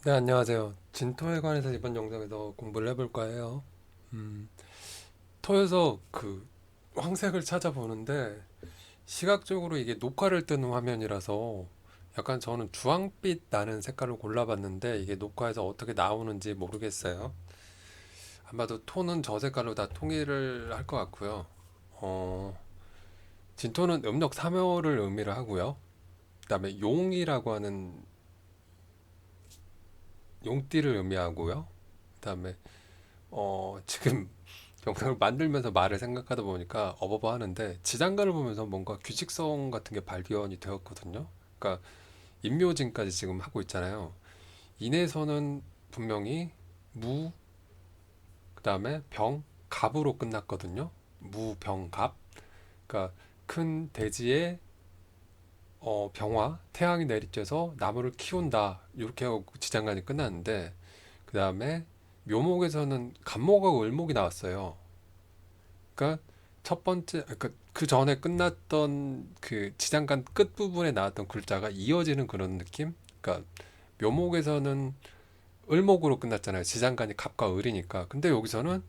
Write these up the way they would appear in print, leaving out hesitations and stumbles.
네, 안녕하세요. 진토에 관해서 이번 영상에서 공부를 해볼 거예요. 음, 토에서 그 황색을 찾아보는데 시각적으로 이게 녹화를 뜨는 화면이라서 약간 저는 주황빛 나는 색깔을 골라봤는데 이게 녹화에서 어떻게 나오는지 모르겠어요. 아마도 톤은 저 색깔로 다 통일을 할 것 같고요. 어, 진토는 음력 3월을 의미를 하고요. 그다음에 용이라고 하는 용띠를 의미하고요. 그다음에 지금 영상을 만들면서 말을 생각하다 보니까 어버버 하는데 지장간을 보면서 뭔가 규칙성 같은 게 발견이 되었거든요. 그러니까 임묘진까지 지금 하고 있잖아요. 인에서는 분명히 무, 그다음에 병, 갑으로 끝났거든요. 무, 병, 갑. 그러니까 큰 대지에 병화, 태양이 내리쬐서 나무를 키운다. 이렇게 하고 지장간이 끝났는데 그다음에 묘목에서는 간목하고 을목이 나왔어요. 그러니까 첫 번째 그 전에 끝났던 그 지장간 끝 부분에 나왔던 글자가 이어지는 그런 느낌? 그러니까 묘목에서는 을목으로 끝났잖아요. 지장간이 갑과 을이니까. 근데 여기서는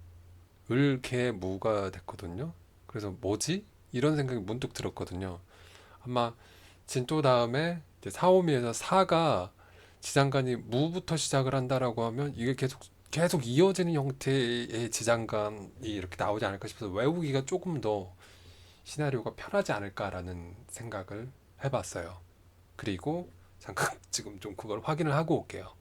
을, 개, 무가 됐거든요. 그래서 뭐지? 이런 생각이 문득 들었거든요. 아마 진또 다음에 이제 사오미에서 사가 지장간이 무부터 시작을 한다라고 하면 이게 계속 이어지는 형태의 지장간이 이렇게 나오지 않을까 싶어서 외우기가 조금 더 시나리오가 편하지 않을까라는 생각을 해봤어요. 그리고 잠깐 지금 좀 그걸 확인을 하고 올게요.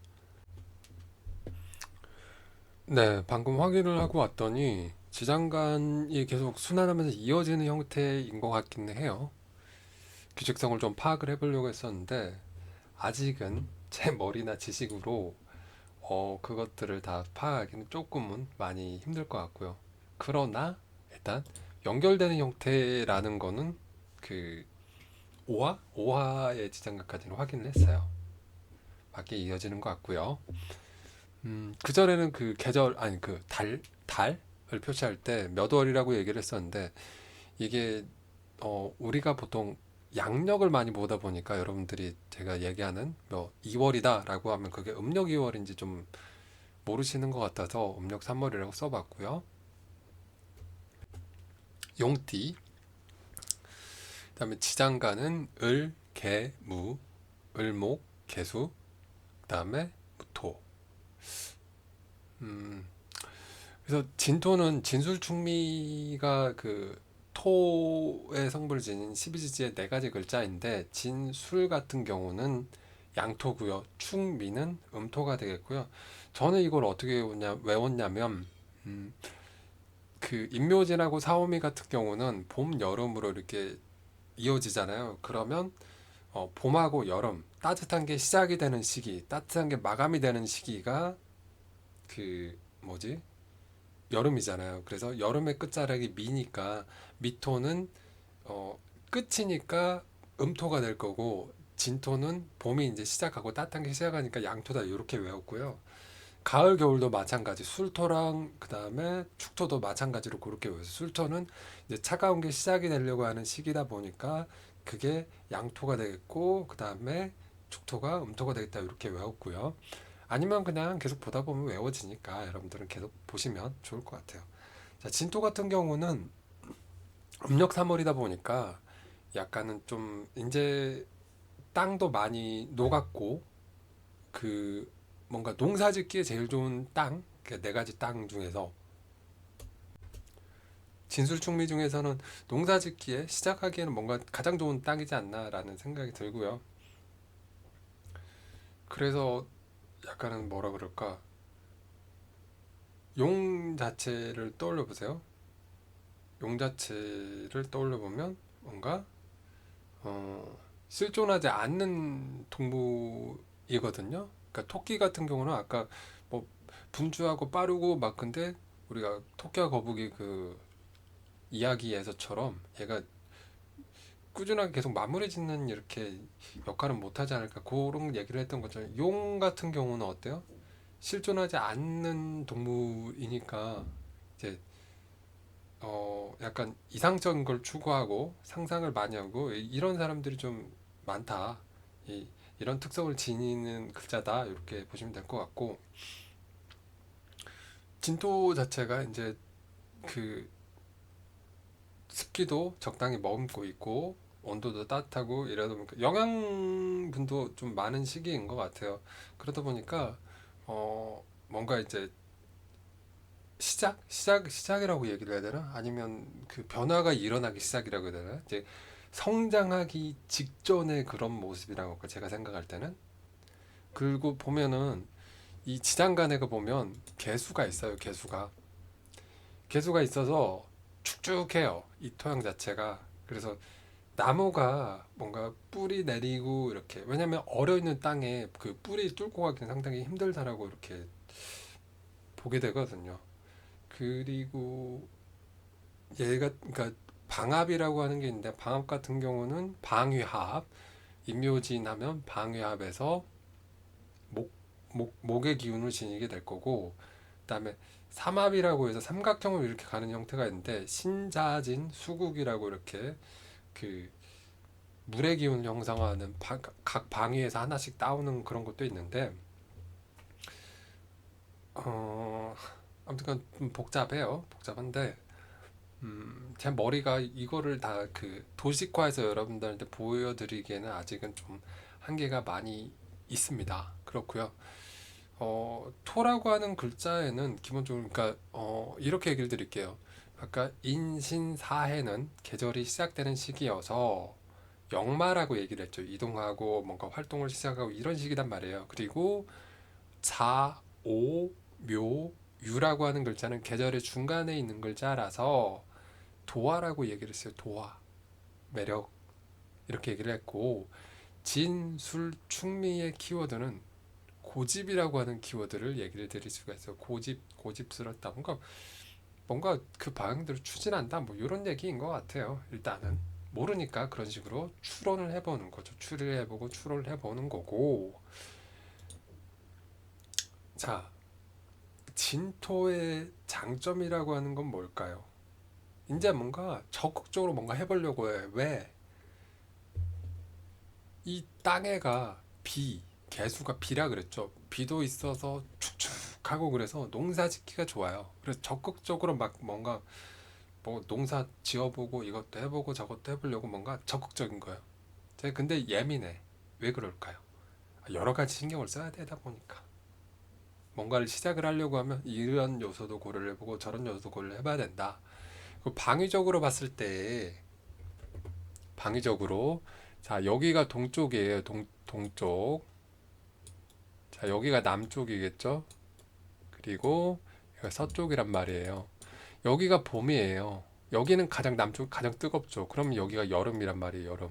네, 방금 확인을 하고 왔더니 지장간이 계속 순환하면서 이어지는 형태인 것 같긴 해요. 규칙성을 좀 파악을 해보려고 했었는데 아직은 제 머리나 지식으로 그것들을 다 파악하기는 조금은 많이 힘들 것 같고요. 그러나 일단 연결되는 형태라는 거는 그 오화의 지장각까지는 확인을 했어요. 맞게 이어지는 것 같고요. 그전에는 그 계절 아니 그 달을 표시할 때 몇 월이라고 얘기를 했었는데 이게 우리가 보통 양력을 많이 보다 보니까 여러분들이 제가 얘기하는 뭐 2월이다라고 하면 그게 음력 2월인지 좀 모르시는 것 같아서 음력 3월이라고 써봤고요. 용띠, 그다음에 지장간은 을, 개, 무, 을목, 개수, 그다음에 무토. 음, 그래서 진토는 진술충미가 그 토의 성분을 지닌 12지지의 네 가지 글자인데 진술 같은 경우는 양토고요. 충미는 음토가 되겠고요. 저는 이걸 어떻게 외웠냐면 음, 그 인묘진하고 사오미 같은 경우는 봄, 여름으로 이렇게 이어지잖아요. 그러면 봄하고 여름 따뜻한 게 시작이 되는 시기, 따뜻한 게 마감이 되는 시기가 그 뭐지? 여름이잖아요. 그래서 여름의 끝자락이 미니까 미토는 끝이니까 음토가 될 거고 진토는 봄이 이제 시작하고 따뜻한 게 시작하니까 양토다 이렇게 외웠고요. 가을 겨울도 마찬가지 술토랑 그다음에 축토도 마찬가지로 그렇게 외워서 술토는 이제 차가운 게 시작이 되려고 하는 시기다 보니까 그게 양토가 되겠고 그다음에 축토가 음토가 되겠다 이렇게 외웠고요. 아니면 그냥 계속 보다 보면 외워지니까 여러분들은 계속 보시면 좋을 것 같아요. 자, 진토 같은 경우는 음력 3월이다 보니까 약간은 좀 이제 땅도 많이 녹았고 그 뭔가 농사짓기에 제일 좋은 땅, 그 네 가지 땅 중에서 진술충미 중에서는 농사짓기에 시작하기에는 뭔가 가장 좋은 땅이지 않나라는 생각이 들고요. 그래서 약간은 뭐라 그럴까 용 자체를 떠올려 보세요. 용 자체를 떠올려 보면 뭔가 실존하지 않는 동물이거든요. 그러니까 토끼 같은 경우는 아까 뭐 분주하고 빠르고 막 근데 우리가 토끼와 거북이 그 이야기에서처럼 얘가 꾸준하게 계속 마무리 짓는 이렇게 역할은 못하지 않을까 그런 얘기를 했던 것처럼 용 같은 경우는 어때요? 실존하지 않는 동물이니까 이제 약간 이상적인 걸 추구하고 상상을 많이 하고 이런 사람들이 좀 많다. 이 이런 특성을 지니는 글자다 이렇게 보시면 될 것 같고 진토 자체가 이제 그 습기도 적당히 머금고 있고 온도도 따뜻하고 이러다 보니까 영양분도 좀 많은 시기인 것 같아요. 그러다 보니까 뭔가 이제 시작이라고 얘기를 해야 되나? 아니면 그 변화가 일어나기 시작이라고 해야 되나? 이제 성장하기 직전의 그런 모습이라고 할까, 제가 생각할 때는. 그리고 보면은 이 지장간에가 보면 개수가 있어요. 개수가 있어서 축축해요. 이 토양 자체가. 그래서 나무가 뭔가 뿌리 내리고 이렇게, 왜냐면 얼어 있는 땅에 그 뿌리 뚫고 가기는 상당히 힘들다라고 이렇게 보게 되거든요. 그리고 얘가 그러니까 방압이라고 하는 게 있는데, 방압 같은 경우는 방위합, 임묘진 하면 방위합에서 목, 목의 기운을 지니게 될 거고, 그다음에 삼합이라고 해서 삼각형을 이렇게 가는 형태가 있는데, 신자진 수국이라고 이렇게 그 물의 기운을 형성하는 각 방위에서 하나씩 따오는 그런 것도 있는데, 어, 아무튼 좀 복잡한데, 제 머리가 이거를 다 그 도식화해서 여러분들한테 보여드리기에는 아직은 좀 한계가 많이 있습니다. 그렇고요. 토라고 하는 글자에는 기본적으로, 그러니까 이렇게 얘기를 드릴게요. 아까 인신사해는 계절이 시작되는 시기여서 역마라고 얘기를 했죠. 이동하고 뭔가 활동을 시작하고 이런 시기단 말이에요. 그리고 자, 오, 묘, 유라고 하는 글자는 계절의 중간에 있는 글자라서 도화라고 얘기를 했어요. 도화, 매력 이렇게 얘기를 했고, 진, 술, 충미의 키워드는 고집이라고 하는 키워드를 얘기를 드릴 수가 있어요. 고집스럽다. 뭔가 그 방향대로 추진한다. 뭐 이런 얘기인 것 같아요. 일단은 모르니까 그런 식으로 추론을 해보는 거죠. 추리를 해보고 추론을 해보는 거고. 자, 진토의 장점이라고 하는 건 뭘까요? 이제 뭔가 적극적으로 뭔가 해보려고 해. 왜? 이 땅에가 개수가 비라 그랬죠. 비도 있어서 축축하고 그래서 농사 짓기가 좋아요. 그래서 적극적으로 막 뭔가 뭐 농사 지어보고 이것도 해보고 저것도 해보려고 뭔가 적극적인 거예요. 제가 근데 예민해. 왜 그럴까요? 여러 가지 신경을 써야 되다 보니까. 뭔가를 시작을 하려고 하면 이런 요소도 고려를 해보고 저런 요소도 고려를 해봐야 된다. 방위적으로 봤을 때, 방위적으로, 자, 여기가 동쪽이에요. 동쪽. 자, 여기가 남쪽이겠죠? 그리고 여기가 서쪽이란 말이에요. 여기가 봄이에요. 여기는 가장 남쪽, 가장 뜨겁죠. 그러면 여기가 여름이란 말이에요. 여름.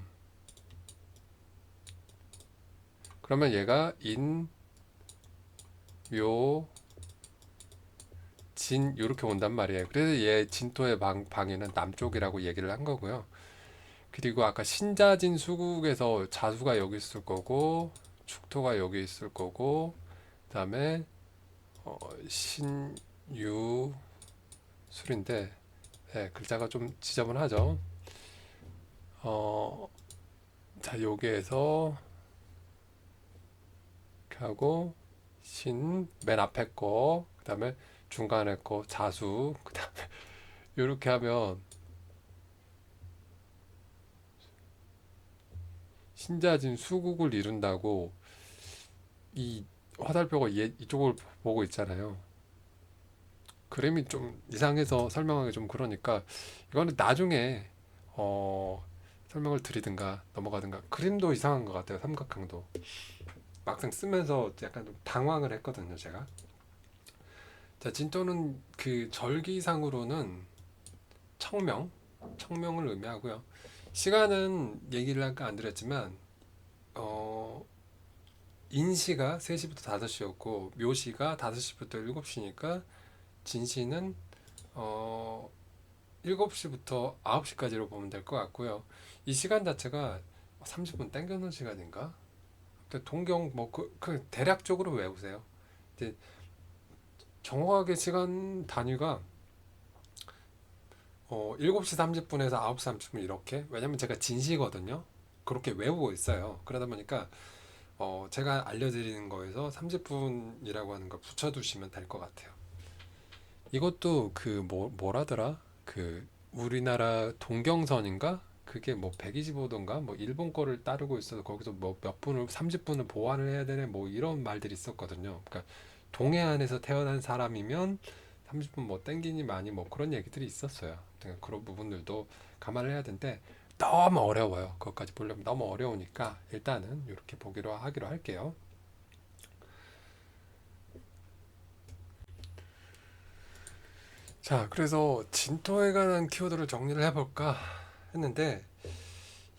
그러면 얘가 인, 묘, 진 이렇게 온단 말이에요. 그래서 얘 진토의 방에는 남쪽이라고 얘기를 한 거고요. 그리고 아까 신자진 수국에서 자수가 여기 있을 거고 축토가 여기 있을 거고, 그다음에 신유 술인데, 네, 글자가 좀 지저분하죠. 어, 자, 여기에서 이렇게 하고 신 맨 앞에 거, 그다음에 중간에 거 자수, 그다음에 이렇게 하면 신자진 수국을 이룬다고, 이 화살표가 이쪽을 보고 있잖아요. 그림이 좀 이상해서 설명하기 좀 그러니까 이거는 나중에 설명을 드리든가 넘어가든가. 그림도 이상한 것 같아요. 삼각형도 막상 쓰면서 약간 좀 당황을 했거든요, 제가. 자, 진토는 그 절기상으로는 청명, 청명을 의미하고요. 시간은 얘기를 아까 안 드렸지만 어, 인시가 3시부터 5시였고 묘시가 5시부터 7시니까 진시는 어, 7시부터 9시까지로 보면 될 것 같고요. 이 시간 자체가 30분 땡겨놓은 시간인가? 동경 뭐 그 대략적으로 외우세요. 이제 정확하게 시간 단위가 7시 30분에서 9시 30분 이렇게, 왜냐면 제가 진시거든요. 그렇게 외우고 있어요. 그러다 보니까 제가 알려드리는 거에서 30분이라고 하는 걸 붙여두시면 될 것 같아요. 이것도 뭐라더라? 우리나라 동경선인가? 그게 뭐 125도인가? 뭐 일본 거를 따르고 있어서 거기서 뭐 몇 분을 30분을 보완을 해야 되네 뭐 이런 말들이 있었거든요. 그러니까 동해안에서 태어난 사람이면 30분 뭐 땡기니 많이 뭐 그런 얘기들이 있었어요. 그러니까 그런 부분들도 감안을 해야 되는데 너무 어려워요. 그것까지 보려면 너무 어려우니까 일단은 이렇게 보기로 하기로 할게요. 자, 그래서 진토에 관한 키워드를 정리를 해볼까 했는데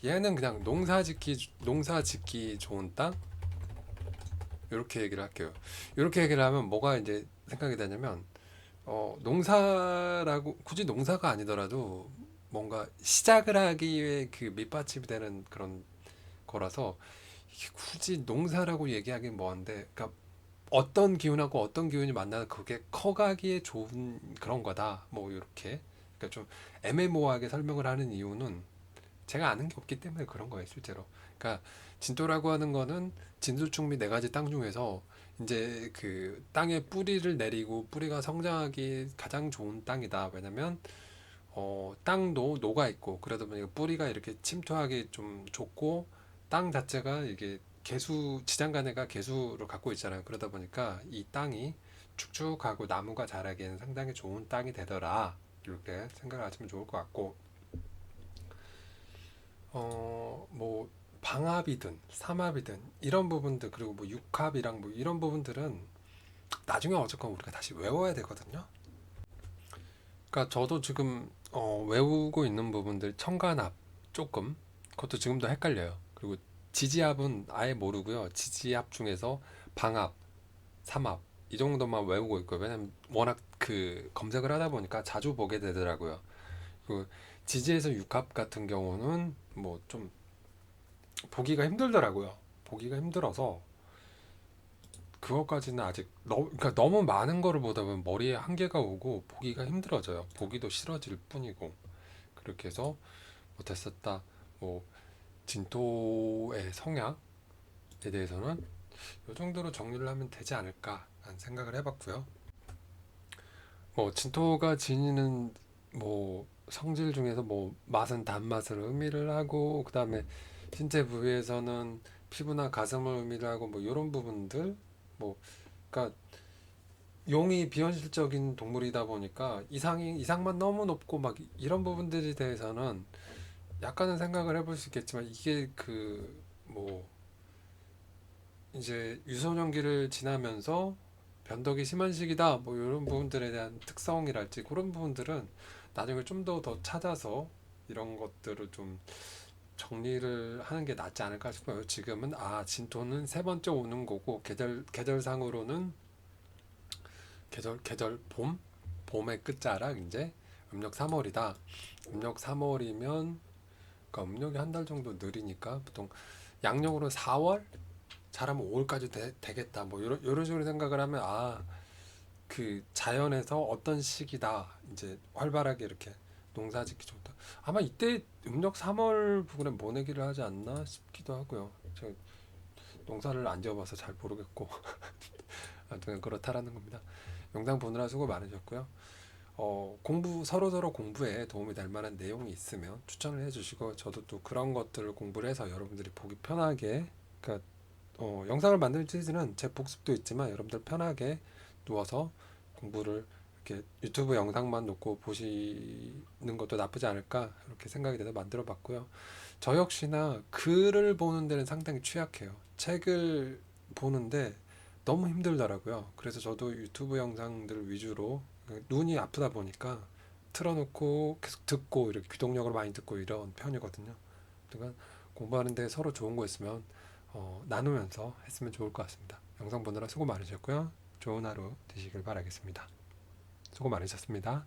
얘는 그냥 농사 짓기 좋은 땅 이렇게 얘기를 할게요. 이렇게 얘기를 하면 뭐가 이제 생각이 되냐면 농사라고 굳이 농사가 아니더라도 뭔가 시작을 하기 위해 그 밑받침이 되는 그런 거라서 이게 굳이 농사라고 얘기하긴 뭐한데 그러니까 어떤 기운하고 어떤 기운이 만나서 그게 커가기에 좋은 그런 거다. 뭐 이렇게 그러니까 좀 애매모호하게 설명을 하는 이유는 제가 아는 게 없기 때문에 그런 거예요, 실제로. 그러니까 진토라고 하는 거는 진수축미 네 가지 땅 중에서 이제 그 땅에 뿌리를 내리고 뿌리가 성장하기 가장 좋은 땅이다. 왜냐면 땅도 녹아 있고 그러다 보니까 뿌리가 이렇게 침투하기 좀 좋고 땅 자체가 이게 지장간에가 개수를 갖고 있잖아요. 그러다 보니까 이 땅이 축축하고 나무가 자라기에는 상당히 좋은 땅이 되더라. 이렇게 생각을 하시면 좋을 것 같고 뭐 방합이든 삼합이든 이런 부분들 그리고 뭐 육합이랑 뭐 이런 부분들은 나중에 어쨌건 우리가 다시 외워야 되거든요. 그러니까 저도 지금 외우고 있는 부분들 청간합 조금 그것도 지금도 헷갈려요. 그리고 지지합은 아예 모르고요. 지지합 중에서 방합, 삼합 이 정도만 외우고 있고요. 왜냐면 워낙 그 검색을 하다 보니까 자주 보게 되더라고요. 그 지지에서 육합 같은 경우는 뭐 좀 보기가 힘들더라고요. 보기가 힘들어서 그것까지는 아직 그러니까 너무 많은 거를 보다 보면 머리에 한계가 오고 보기가 힘들어져요. 보기도 싫어질 뿐이고 그렇게 해서 못했었다. 뭐 진토의 성향에 대해서는 이 정도로 정리를 하면 되지 않을까 라는 생각을 해봤고요. 뭐 진토가 지니는 뭐 성질 중에서 뭐 맛은 단맛을 의미를 하고 그다음에 신체 부위에서는 피부나 가슴을 의미를 하고 뭐 이런 부분들 뭐 그러니까 용이 비현실적인 동물이다 보니까 이상만 너무 높고 막 이런 부분들에 대해서는 약간은 생각을 해볼 수 있겠지만 이게 뭐 이제 유소년기를 지나면서 변덕이 심한 시기다 뭐 이런 부분들에 대한 특성이랄지 그런 부분들은 나중에 좀 더 찾아서 이런 것들을 좀 정리를 하는 게 낫지 않을까 싶어요. 지금은 진토는 세 번째 오는 거고 계절상으로는 계절 봄의 끝자락 이제 음력 3월이다. 음력 3월이면 그러니까 음력이 한 달 정도 느리니까 보통 양력으로 4월 잘하면 5월까지 되겠다. 뭐 이런 식으로 생각을 하면 그 자연에서 어떤 시기다. 이제 활발하게 이렇게 농사짓기 좋다. 아마 이때 음력 3월 부근에 모내기를 하지 않나 싶기도 하고요. 제가 농사를 안 지어봐서 잘 모르겠고 아무튼 그렇다라는 겁니다. 영상 보느라 수고 많으셨고요. 서로 공부에 도움이 될 만한 내용이 있으면 추천을 해주시고 저도 또 그런 것들을 공부를 해서 여러분들이 보기 편하게 그러니까 영상을 만들 때는 제 복습도 있지만 여러분들 편하게 누워서 공부를 이렇게 유튜브 영상만 놓고 보시는 것도 나쁘지 않을까 이렇게 생각이 돼서 만들어 봤고요. 저 역시나 글을 보는 데는 상당히 취약해요. 책을 보는데 너무 힘들더라고요. 그래서 저도 유튜브 영상들 위주로 눈이 아프다 보니까 틀어놓고 계속 듣고 이렇게 귀동력으로 많이 듣고 이런 편이거든요. 그러니까 공부하는데 서로 좋은 거 있으면 나누면서 했으면 좋을 것 같습니다. 영상 보느라 수고 많으셨고요. 좋은 하루 되시길 바라겠습니다. 수고 많으셨습니다.